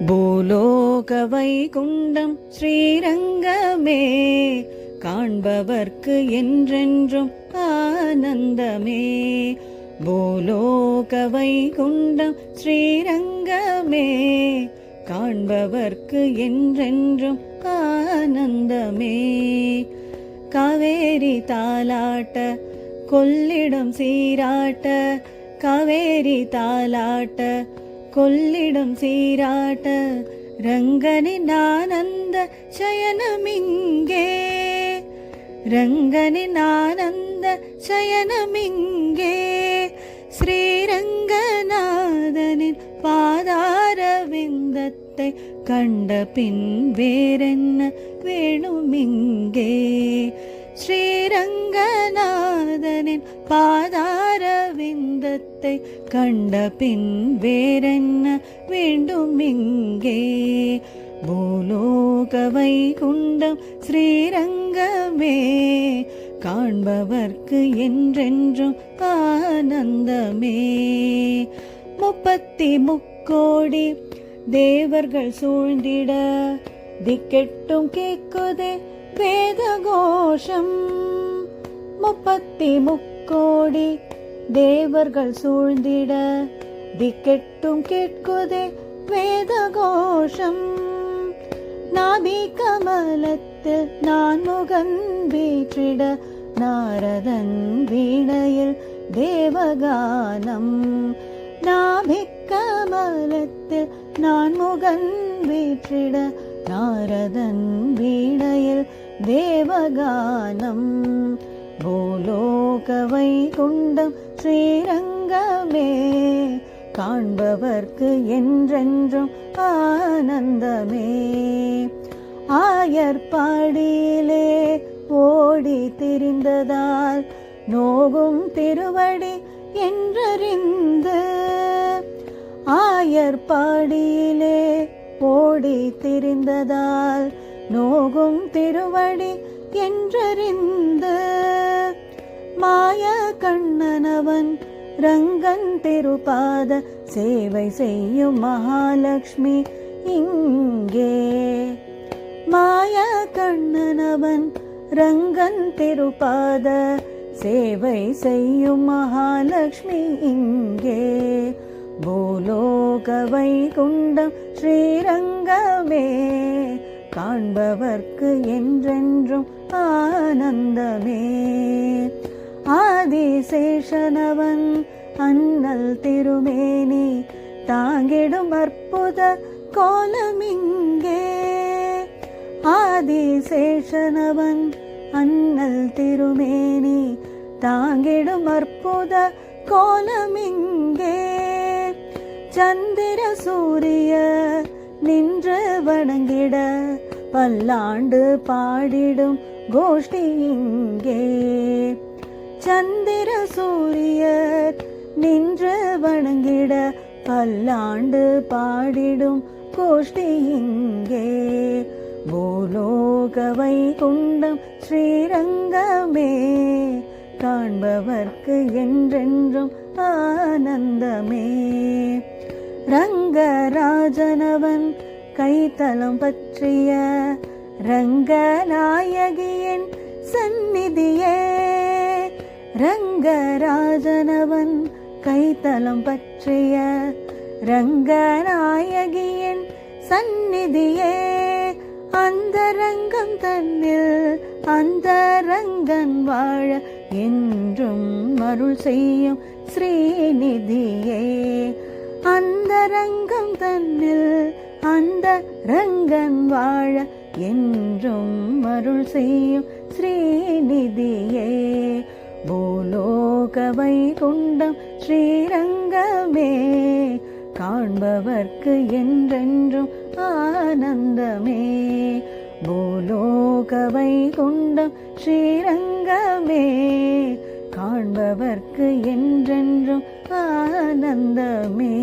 பூலோக வைகுண்டம் ஸ்ரீரங்கமே, காண்பவர்க்கு என்றென்றும் ஆனந்தமே. பூலோக வைகுண்டம் ஸ்ரீரங்கமே, காண்பவர்க்கு என்றென்றும் ஆனந்தமே. காவேரி தாலாட்ட கொள்ளிடம் சீராட்ட, காவேரி தாலாட்ட கொள்ளிடம் சீராட்ட, ரங்கனின் ஆனந்த சயனமிங்கே, ரங்கனின் ஆனந்த சயனமிங்கே. ஸ்ரீரங்கநாதனின் பாதார விந்தத்தை கண்ட பின் வேறென்ன வேணுமிங்கே. ஸ்ரீரங்கநாதனின் பாதார விந்தத்தை கண்ட பின் வேறென்ன வேண்டுமிங்கே. பூலோக வைகுண்டம் ஸ்ரீரங்கமே, காண்பவர்க்கு என்றென்றும் ஆனந்தமே. 33 தேவர்கள் சூழ்ந்திட, திக்கெட்டும் கேட்குதே வேத கோஷம். 33 தேவர்கள் சூழ்ந்திட, திக்கெட்டும் கேட்குதே வேத கோஷம். நாபி கமலத்தில் நான் முகன் வீற்றிட, நாரதன் வீணையில் தேவகானம். நாபி கமலத்தில் நான் முகன் வீற்றிட, நாரதன் வீணையில் தேவகானம். பூலோக வைகுண்டம் ஸ்ரீரங்கமே, காண்பவர்க்கு என்றென்றும் ஆனந்தமே. ஆயர்பாடியிலே ஓடி திரிந்ததால் நோகும் திருவடி என்றறிந்து, ஆயர்பாடியிலே ஓடி திரிந்ததால் நோகும் திருவடி என்றறிந்து, மாய கண்ணனவன் ரங்கன் திருபாத சேவை செய்யும் மகாலட்சுமி இங்கே. மாய கண்ணனவன் ரங்கன் திருபாத சேவை செய்யும் மகாலட்சுமி இங்கே. பூலோக வைகுண்டம் ஸ்ரீரங்கமே, காண்பவர்க்கு என்றென்றும் ஆனந்தமே. ஆதிசேஷனவன் அண்ணல் திருமேனி தாங்கிடும் அற்புத கோலமிங்கே. ஆதிசேஷனவன் அண்ணல் திருமேனி தாங்கிடும் அற்புத கோலமிங்கே. சந்திர சூரிய நின்று வணங்கிட, பல்லாண்டு பாடிடும் கோஷ்டி இங்கே. சந்திர சூரியர் நின்று வணங்கிட, பல்லாண்டு பாடிடும் கோஷ்டி இங்கே. பூலோக வைகுண்டம் ஸ்ரீரங்கமே, காண்பவர்க்கு என்றென்றும் ஆனந்தமே. ரங்கராஜனவன் கைத்தலம் பற்றிய, ரங்கநாயகியின் சந்நிதியே. ரங்கராஜனவன் கைத்தலம் பற்றிய, ரங்கநாயகியின் சந்நிதியே. அந்த ரங்கம் தன்னில் அந்த ரங்கன் வாழ என்றும் அருள் செய்யும் ஸ்ரீநிதியே. அந்த ரங்கம் தன்னில் அந்த ரங்கன் வாழ என்றும் அருள் செய்யும் ஸ்ரீநிதியே. பூலோக வைகுண்டம் ஸ்ரீரங்கமே, காண்பவர்க்கு என்றென்றும் ஆனந்தமே. பூலோக வைகுண்டம் ஸ்ரீரங்கமே, காண்பவர்க்கு என்றென்றும் ஆனந்தமே.